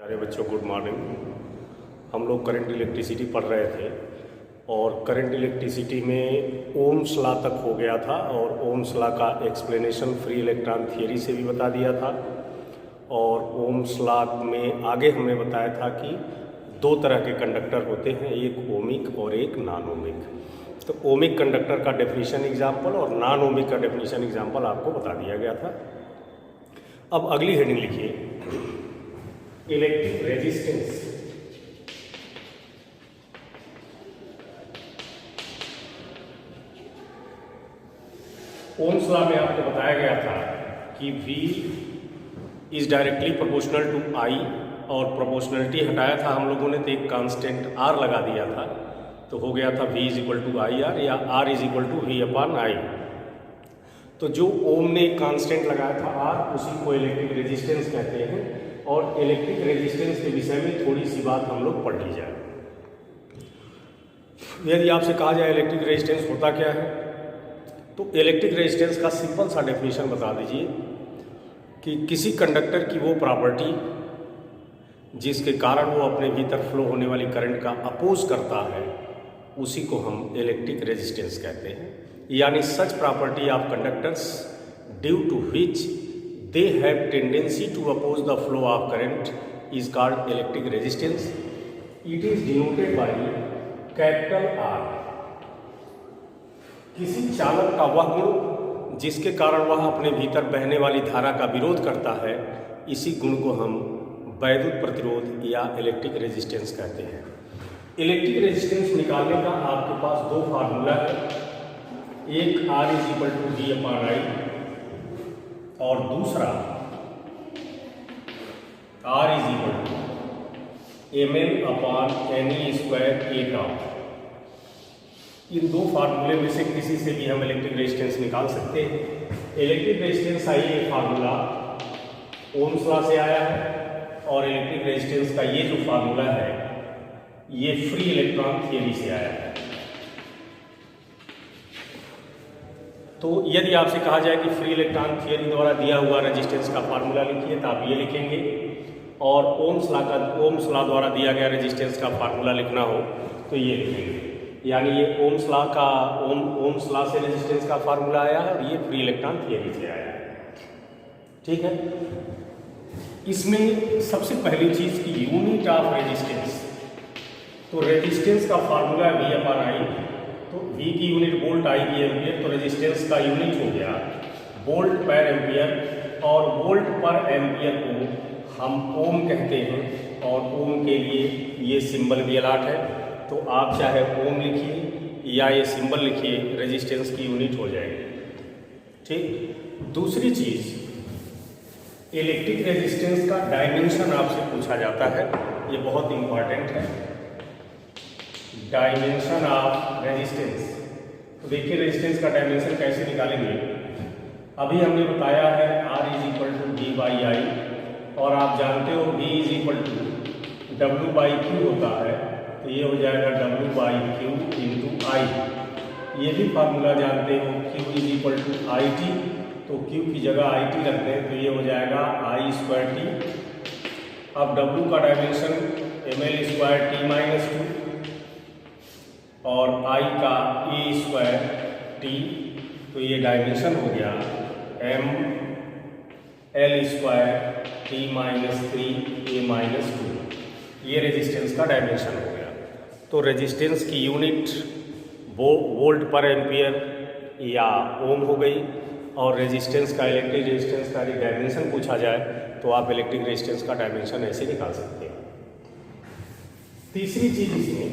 अरे बच्चों, good morning. हम लोग करंट इलेक्ट्रिसिटी पढ़ रहे थे और करंट इलेक्ट्रिसिटी में ओम्स लॉ तक हो गया था और ओम्स लॉ का एक्सप्लेनेशन फ्री इलेक्ट्रॉन थियरी से भी बता दिया था। और ओम्स लॉ में आगे हमने बताया था कि दो तरह के कंडक्टर होते हैं, एक ओमिक और एक नॉन ओमिक। तो ओमिक कंडक्टर का डेफिनेशन एग्जाम्पल और नॉन ओमिक का डेफिनेशन एग्जाम्पल आपको बता दिया गया था। अब अगली हेडिंग लिखिए, इलेक्ट्रिक रेजिस्टेंस। ओम्स लॉ में आपको बताया गया था कि V is directly proportional to I, और प्रोपोर्शनलिटी हटाया था हम लोगों ने तो एक कांस्टेंट R लगा दिया था, तो हो गया था V is equal to I R या R is equal to V upon I। तो जो ओम ने एक कांस्टेंट लगाया था R, उसी को इलेक्ट्रिक रेजिस्टेंस कहते हैं। और इलेक्ट्रिक रेजिस्टेंस के विषय में थोड़ी सी बात हम लोग पढ़ ली जाए। यदि आपसे कहा जाए इलेक्ट्रिक रेजिस्टेंस होता क्या है, तो इलेक्ट्रिक रेजिस्टेंस का सिंपल सा डेफिनेशन बता दीजिए कि किसी कंडक्टर की वो प्रॉपर्टी जिसके कारण वो अपने भीतर फ्लो होने वाली करंट का अपोज करता है, उसी को हम इलेक्ट्रिक रेजिस्टेंस कहते हैं। यानी such property of conductors due to which they have tendency to oppose the flow of current is called electric resistance. It is denoted by capital R। किसी चालक का वह गुण जिसके कारण वह अपने भीतर बहने वाली धारा का विरोध करता है, इसी गुण को हम वैद्युत प्रतिरोध या इलेक्ट्रिक रेजिस्टेंस कहते हैं। इलेक्ट्रिक रेजिस्टेंस निकालने का आपके पास दो फार्मूला है, एक R is equal to V upon I और दूसरा R is equal to ml upon Ne square k top. इन दो फार्मूले में से किसी से भी हम इलेक्ट्रिक रेजिस्टेंस निकाल सकते हैं। इलेक्ट्रिक रेजिस्टेंस का ये फार्मूला ओम्स लॉ से आया है और इलेक्ट्रिक रेजिस्टेंस का ये जो फार्मूला है ये फ्री इलेक्ट्रॉन थियरी से आया है। तो यदि आपसे कहा जाए कि फ्री इलेक्ट्रॉन थियरी द्वारा दिया हुआ रेजिस्टेंस का फार्मूला लिखिए, तो आप ये लिखेंगे, और ओम्स लॉ द्वारा दिया गया रेजिस्टेंस का फार्मूला लिखना हो तो ये लिखेंगे। यानी ये ओम्स लॉ से रेजिस्टेंस का फार्मूला आया है और ये फ्री इलेक्ट्रॉन थियरी से आया है। ठीक है। इसमें सबसे पहली चीज की यूनिट ऑफ रेजिस्टेंस, तो रेजिस्टेंस का फार्मूला V अपॉन I, तो V की यूनिट वोल्ट, I की एम्पियर, तो रेजिस्टेंस का यूनिट हो गया वोल्ट पर एम्पियर, और वोल्ट पर एम्पियर को हम ओम कहते हैं और ओम के लिए ये सिंबल भी अलॉट है। तो आप चाहे ओम लिखिए या ये सिंबल लिखिए, रेजिस्टेंस की यूनिट हो जाएगी। ठीक। दूसरी चीज, इलेक्ट्रिक रेजिस्टेंस का डायमेंशन आपसे पूछा जाता है, ये बहुत इंपॉर्टेंट है। Dimension of resistance. तो देखिए रेजिस्टेंस का डायमेंशन कैसे निकालेंगे। अभी हमने बताया है R is equal to V by I, और आप जानते हो V is equal to W by Q होता है, तो ये हो जाएगा W by Q into I। ये भी फार्मूला जानते हो, Q is equal to IT, तो Q की जगह IT रखते हैं, तो ये हो जाएगा I स्क्वायर T। अब W का dimension ml square T minus 2 और I का E स्क्वायर T, तो ये डायमेंशन हो गया ml square T minus 3 A minus 2। ये रेजिस्टेंस का डायमेंशन हो गया। तो रेजिस्टेंस की यूनिट वोल्ट पर एम्पियर या ओम हो गई, और रेजिस्टेंस का, इलेक्ट्रिक रेजिस्टेंस का यदि डायमेंशन पूछा जाए तो आप इलेक्ट्रिक रेजिस्टेंस का डायमेंशन ऐसे निकाल सकते हैं। तीसरी चीज इसमें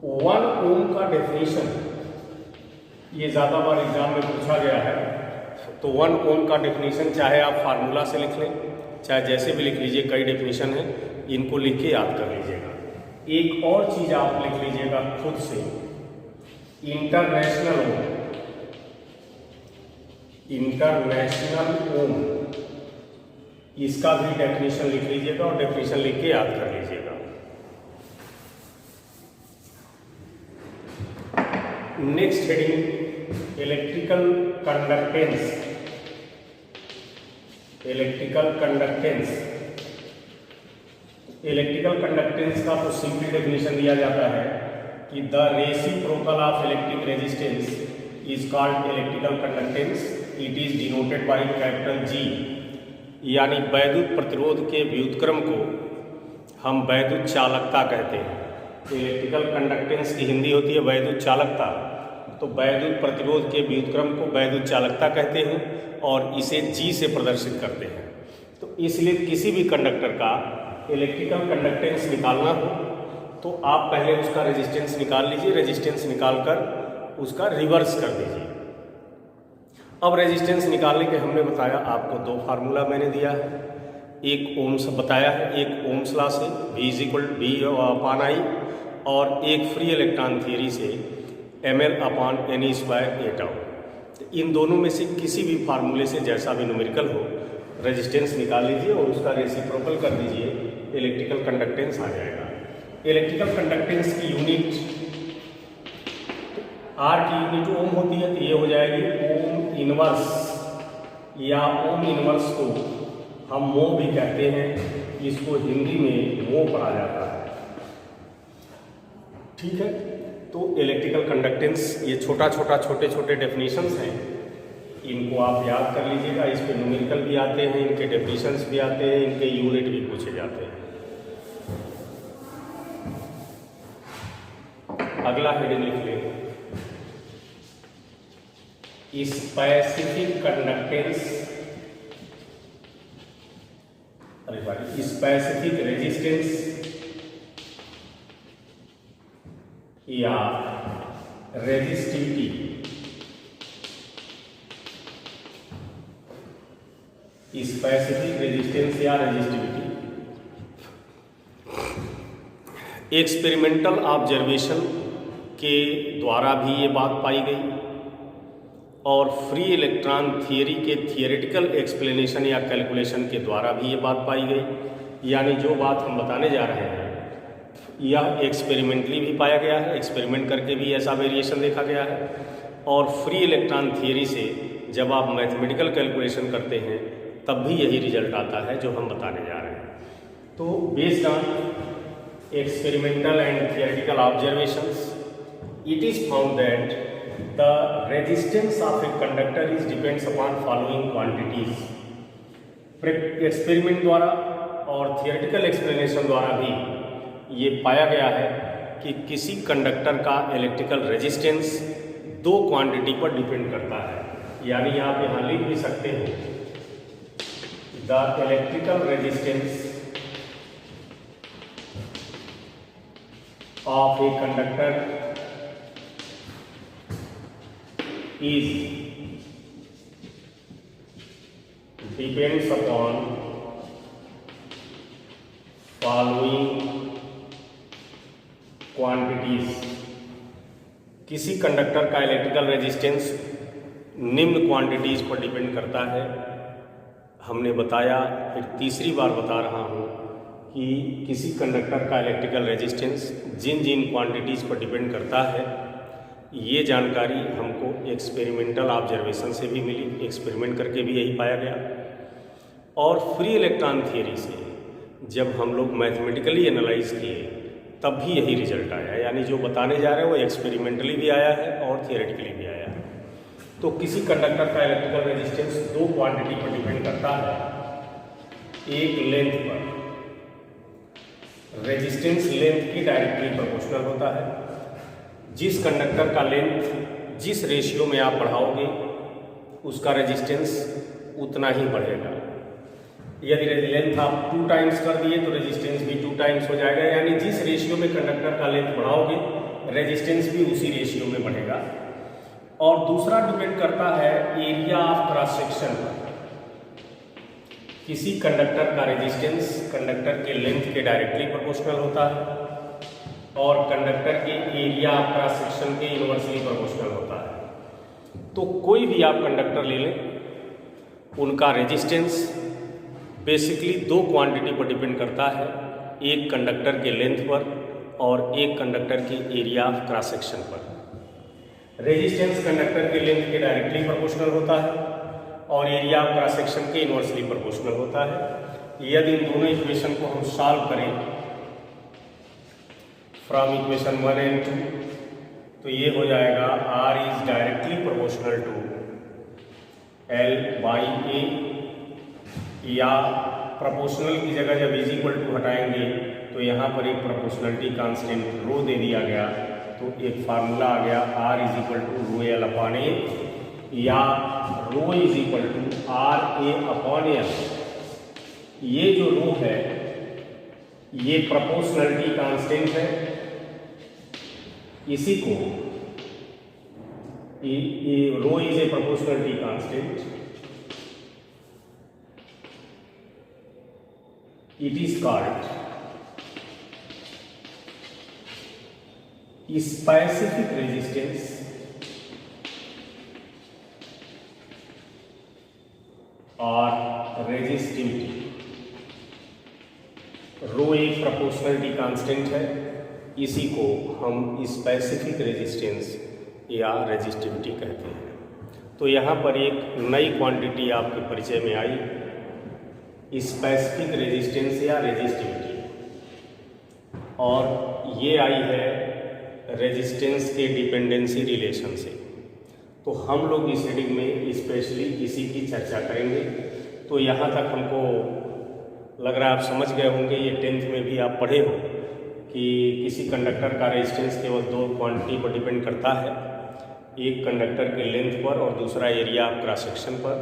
1 ओम का डेफिनेशन, ये ज़्यादा बार एग्जाम में पूछा गया है। तो 1 ओम का डेफिनेशन चाहे आप फार्मूला से लिख लें, चाहे जैसे भी लिख लीजिए, कई डेफिनेशन है, इनको लिख के याद कर लीजिएगा। एक और चीज़ आप लिख लीजिएगा खुद से, इंटरनेशनल ओम, इसका भी डेफिनेशन लिख लीजिएगा और डेफिनेशन लिख के याद कर लीजिएगा। Next heading, electrical conductance. Electrical conductance. Electrical conductance का तो सिंपल डेफिनेशन दिया जाता है कि the reciprocal of electric resistance is called electrical conductance, it is denoted by capital G। यानी वैद्युत प्रतिरोध के व्युत्क्रम को हम वैद्युत चालकता कहते हैं। इलेक्ट्रिकल कंडक्टेंस की हिंदी होती है वैद्युत चालकता, तो वैद्युत प्रतिरोध के व्युत्क्रम को वैद्युत चालकता कहते हैं और इसे G से प्रदर्शित करते हैं। तो इसलिए किसी भी कंडक्टर का इलेक्ट्रिकल कंडक्टेंस निकालना हो तो आप पहले उसका रेजिस्टेंस निकाल लीजिए, रेजिस्टेंस निकालकर उसका रिवर्स कर दीजिए। अब रेजिस्टेंस निकालने के हमने बताया आपको दो फार्मूला मैंने दिया है, एक ओम्स बताया है, एक ओम्स लॉ से V/V/I और एक फ्री इलेक्ट्रॉन थियरी से mL/ne²A²। तो इन दोनों में से किसी भी फार्मूले से जैसा भी न्यूमेरिकल हो रेजिस्टेंस निकाल लीजिए और उसका रेसिप्रोकल कर दीजिए, इलेक्ट्रिकल कंडक्टेंस आ जाएगा। इलेक्ट्रिकल कंडक्टेंस की यूनिट R की यूनिट ओम होती है, तो ये हो जाएगी ओम इनवर्स, या ओम इनवर्स को हम मो भी कहते हैं, इसको हिंदी में मो पढ़ा जाता है। ठीक है, तो इलेक्ट्रिकल कंडक्टेंस ये छोटे छोटे डेफिनेशंस हैं, इनको आप याद कर लीजिएगा। इस पे न्यूमेरिकल भी आते हैं, इनके डेफिनेशंस भी आते हैं, इनके यूनिट भी पूछे जाते हैं। अगला हेडिंग लिख लें, स्पेसिफिक कंडक्टेंस, स्पेसिफिक रेजिस्टेंस या रेजिस्टिविटी। स्पेसिफिक रेजिस्टेंस या रेजिस्टिविटी एक्सपेरिमेंटल ऑब्जर्वेशन के द्वारा भी ये बात पाई गई और फ्री इलेक्ट्रॉन थियरी के थियोरेटिकल एक्सप्लेनेशन या कैलकुलेशन के द्वारा भी ये बात पाई गई। यानी जो बात हम बताने जा रहे हैं यह एक्सपेरिमेंटली भी पाया गया है, एक्सपेरिमेंट करके भी ऐसा वेरिएशन देखा गया है, और फ्री इलेक्ट्रॉन थियरी से जब आप मैथमेटिकल कैलकुलेशन करते हैं तब भी यही रिजल्ट आता है जो हम बताने जा रहे हैं। तो based on experimental and theoretical observations it is found that the resistance of a conductor is depends upon following quantities। Experiment द्वारा और थियोरेटिकल एक्सप्लेनेशन द्वारा भी ये पाया गया है कि किसी कंडक्टर का इलेक्ट्रिकल रेजिस्टेंस दो क्वांटिटी पर डिपेंड करता है। यानी आप यहाँ लिख भी सकते हैं the electrical resistance of a conductor is depends upon following quantities। किसी कंडक्टर का इलेक्ट्रिकल रेजिस्टेंस निम्न क्वांटिटीज पर डिपेंड करता है। हमने बताया, फिर तीसरी बार बता रहा हूँ कि किसी कंडक्टर का इलेक्ट्रिकल रेजिस्टेंस जिन जिन क्वांटिटीज पर डिपेंड करता है ये जानकारी हमको एक्सपेरिमेंटल ऑब्जर्वेशन से भी मिली, एक्सपेरिमेंट करके भी यही पाया गया। और फ्री इलेक्ट्रॉन थियरी से जब हम लोग मैथमेटिकली एनालाइज किए तब भी यही रिजल्ट आया। यानी जो बताने जा रहे हैं वो एक्सपेरिमेंटली भी आया है और थियोरेटिकली भी आया है। तो किसी कंडक्टर का इलेक्ट्रिकल रेजिस्टेंस दो क्वांटिटी पर डिपेंड करता है, एक लेंथ पर, रेजिस्टेंस लेंथ की डायरेक्टली प्रोपोर्शनल होता है। जिस कंडक्टर का लेंथ जिस रेशियो में आप बढ़ाओगे उसका रेजिस्टेंस उतना ही बढ़ेगा। यदि लेंथ आप 2 टाइम्स कर दिए तो रेजिस्टेंस भी 2 टाइम्स हो जाएगा। यानी जिस रेशियो में कंडक्टर का लेंथ बढ़ाओगे रेजिस्टेंस भी उसी रेशियो में बढ़ेगा। और दूसरा डिपेंड करता है एरिया ऑफ क्रॉस सेक्शन पर। किसी कंडक्टर का रेजिस्टेंस कंडक्टर के लेंथ के डायरेक्टली प्रोपोर्शनल होता है और कंडक्टर के एरिया ऑफ क्रॉस सेक्शन के इनवर्सली प्रोपोर्शनल होता है। तो कोई भी आप कंडक्टर ले लें, उनका रेजिस्टेंस बेसिकली दो क्वांटिटी पर डिपेंड करता है, एक कंडक्टर के लेंथ पर और एक कंडक्टर के एरिया ऑफ क्रॉस सेक्शन पर। रेजिस्टेंस कंडक्टर के लेंथ के डायरेक्टली प्रोपोर्शनल होता है और एरिया ऑफ क्रॉस सेक्शन के इनवर्सली प्रोपोर्शनल होता है। यदि इन दोनों इक्वेशन को हम सॉल्व करें फ्रॉम इक्वेशन 1 एंड 2, तो ये हो जाएगा R is directly proportional to L/A, या प्रोपोर्शनल की जगह जब इज इक्वल टू हटाएंगे तो यहाँ पर एक प्रोपोर्शनलिटी कांस्टेंट रो दे दिया गया, तो एक फार्मूला आ गया R is equal to rho L upon A, या rho is equal to RA upon L। ये जो रो है ये प्रोपोर्शनलिटी कांस्टेंट है, इसी को rho is a proportionality constant, it is called specific resistance और रेजिस्टिविटी। रो एक प्रोपोर्शनलिटी कांस्टेंट है, इसी को हम स्पेसिफिक रेजिस्टेंस या रेजिस्टिविटी कहते हैं। तो यहाँ पर एक नई क्वांटिटी आपके परिचय में आई, स्पेसिफिक रेजिस्टेंस या रेजिस्टिविटी, और ये आई है रेजिस्टेंस के डिपेंडेंसी रिलेशन से। तो हम लोग इस रीडिंग में स्पेशली इसी की चर्चा करेंगे। तो यहाँ तक हमको लग रहा है आप समझ गए होंगे, ये 10th में भी आप पढ़े हो कि किसी कंडक्टर का रेजिस्टेंस केवल दो क्वांटिटी पर डिपेंड करता है, एक कंडक्टर के लेंथ पर और दूसरा एरिया ऑफ क्रॉस सेक्शन पर।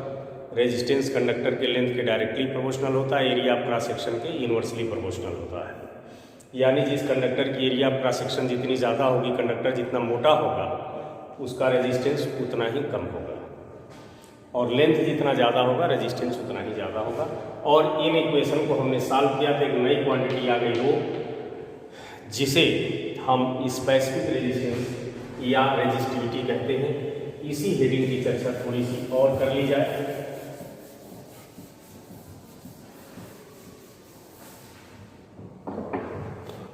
रेजिस्टेंस कंडक्टर के लेंथ के डायरेक्टली प्रोपोर्शनल होता है, एरिया ऑफ क्रॉस सेक्शन के इनवर्सली प्रोपोर्शनल होता है। यानी जिस कंडक्टर की एरिया ऑफ क्रॉस सेक्शन जितनी ज़्यादा होगी, कंडक्टर जितना मोटा होगा, उसका रेजिस्टेंस उतना ही कम होगा, और लेंथ जितना ज़्यादा होगा रेजिस्टेंस उतना ही ज़्यादा होगा। और इन इक्वेशन को हमने सॉल्व किया तो एक नई क्वांटिटी आ गई रो, जिसे हम स्पेसिफिक रेजिस्टेंस या रेजिस्टिविटी कहते हैं। इसी हेडिंग की चर्चा थोड़ी सी और कर ली जाए।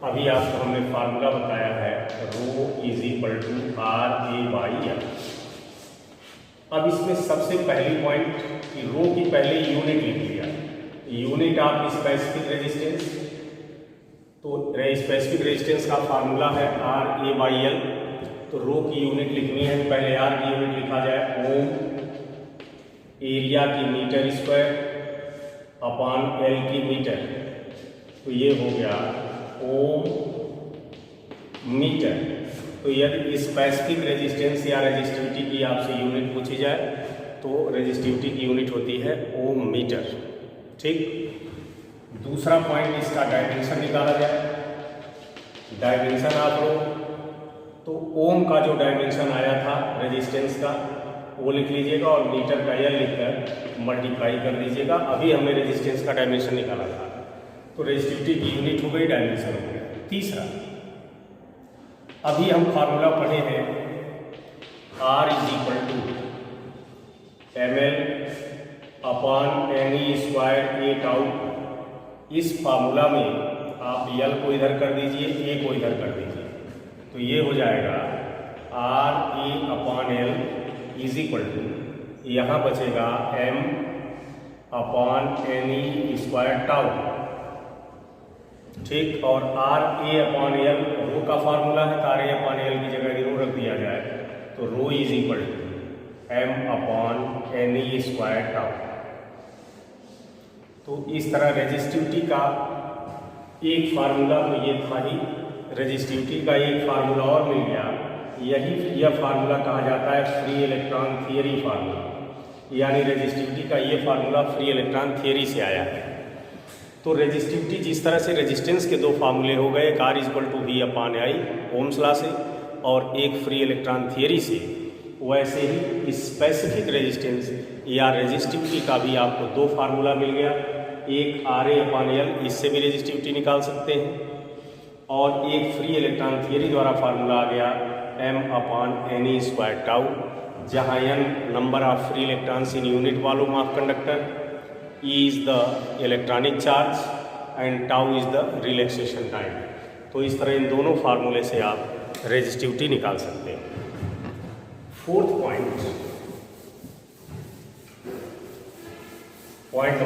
अभी आपको हमने फार्मूला बताया है रो इज इक्वल टू RA/L। अब इसमें सबसे पहली पॉइंट कि रो की पहले यूनिट लिख लिया, यूनिट ऑफ स्पेसिफिक रेजिस्टेंस। तो स्पेसिफिक रेजिस्टेंस का फार्मूला है RA/L। तो रो की यूनिट लिखनी है, पहले R की यूनिट लिखा जाए ओम, एरिया की मीटर स्क्वायर अपॉन L की मीटर। तो ये हो गया ओम मीटर। तो यदि स्पेसिफिक रेजिस्टेंस या रेजिस्टिविटी की आपसे यूनिट पूछी जाए तो रेजिस्टिविटी की यूनिट होती है ओम मीटर। ठीक। दूसरा पॉइंट, इसका डायमेंशन निकाला जाए। डायमेंशन आप लो तो ओम का जो डायमेंशन आया था रेजिस्टेंस का वो लिख लीजिएगा, और मीटर का L लिखकर मल्टीप्लाई कर दीजिएगा। अभी हमने रेजिस्टेंस का डायमेंशन निकाला था, तो रेजिस्टिविटी की यूनिट हो गई, डायमेंशन हो गया। तीसरा, अभी हम फार्मूला पढ़े हैं R is equal to ml upon NE square A tau. इस फार्मूला में आप L को इधर कर दीजिए, A को इधर कर दीजिए, तो ये हो जाएगा RA upon L is equal to, यहाँ बचेगा M upon NE square tau. ठीक। और RA अपॉन L रो का फार्मूला है, तो RA अपॉन L की जगह रो रख दिया जाए, तो rho is equal to M upon NE square tau. तो इस तरह रेजिस्टिविटी का एक फार्मूला तो ये था ही, रेजिस्टिविटी का एक फार्मूला और मिल गया। यह फार्मूला कहा जाता है फ्री इलेक्ट्रॉन थियरी फार्मूला, यानी रेजिस्टिविटी का ये फार्मूला फ्री इलेक्ट्रॉन थियरी से आया है। तो रेजिस्टिविटी जिस तरह से रेजिस्टेंस के दो फार्मूले हो गए, एक R is equal to V upon I Ohm's law से, और एक फ्री इलेक्ट्रॉन थियरी से, वैसे ही स्पेसिफिक रेजिस्टेंस या रेजिस्टिविटी का भी आपको दो फार्मूला मिल गया। एक RA अपॉन L, इससे भी रेजिस्टिविटी निकाल सकते हैं, और एक फ्री इलेक्ट्रॉन थियरी द्वारा फार्मूला आ गया M upon NE square tau, जहाँ N number of free electrons in unit volume of conductor, E is the electronic charge and tau is the relaxation time। तो इस तरह इन दोनों फार्मूले से आप रेजिस्टिविटी निकाल सकते हैं। फोर्थ पॉइंट, पॉइंट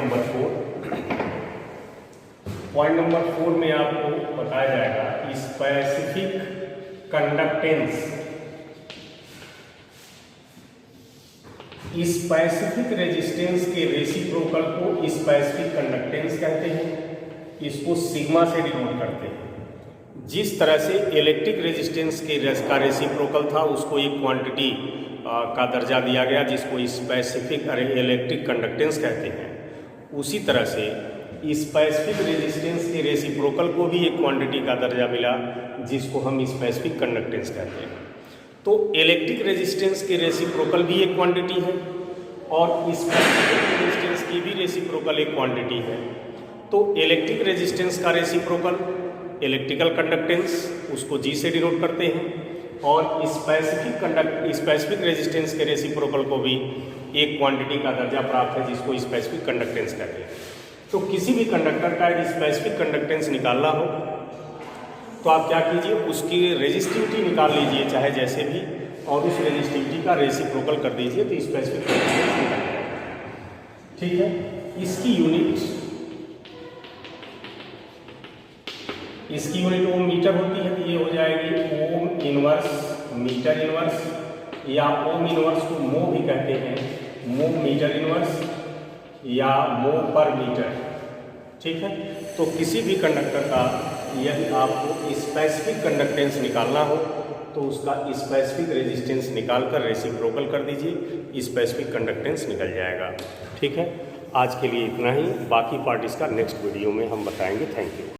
नंबर 4 में आपको बताया जाएगा स्पेसिफिक कंडक्टेंस। स्पेसिफिक रेजिस्टेंस के रेसिप्रोकल को स्पेसिफिक कंडक्टेंस कहते हैं, इसको सिग्मा से डिनोट करते हैं। जिस तरह से इलेक्ट्रिक रेजिस्टेंस के का रेसिप्रोकल था उसको एक क्वांटिटी का दर्जा दिया गया जिसको स्पेसिफिक इलेक्ट्रिक कंडक्टेंस कहते हैं, उसी तरह से स्पेसिफिक रेजिस्टेंस के रेसिप्रोकल को भी एक क्वांटिटी का दर्जा मिला जिसको हम स्पेसिफिक कंडक्टेंस कहते हैं। तो इलेक्ट्रिक रेजिस्टेंस के रेसिप्रोकल भी एक क्वांटिटी है और स्पेसिफिक रेजिस्टेंस की भी रेसिप्रोकल एक क्वांटिटी है। तो इलेक्ट्रिक रेजिस्टेंस का रेसिप्रोकल इलेक्ट्रिकल कंडक्टेंस, उसको जी से डिनोट करते हैं, और स्पेसिफिक रेजिस्टेंस के रेसिप्रोकल को भी एक क्वांटिटी का दर्जा प्राप्त है जिसको स्पेसिफिक कंडक्टेंस कहते हैं। तो किसी भी कंडक्टर का यदि स्पेसिफिक कंडक्टेंस निकालना हो तो आप क्या कीजिए, उसकी रेजिस्टिविटी निकाल लीजिए चाहे जैसे भी, और उस रेजिस्टिविटी का रेसिप्रोकल कर दीजिए तो स्पेसिफिक कंडक्टेंस निकल जाएगा। ठीक है, इसकी यूनिट ओम मीटर होती है, तो ये हो जाएगी ओम इनवर्स मीटर इनवर्स, या ओम इनवर्स को मो भी कहते हैं, मो मीटर इनवर्स या मो पर मीटर। ठीक है, तो किसी भी कंडक्टर का यदि आपको स्पेसिफिक कंडक्टेंस निकालना हो तो उसका स्पेसिफिक रेजिस्टेंस निकालकर रेसिप्रोकल कर दीजिए, स्पेसिफिक कंडक्टेंस निकल जाएगा। ठीक है, आज के लिए इतना ही, बाकी पार्ट इसका नेक्स्ट वीडियो में हम बताएंगे। Thank you.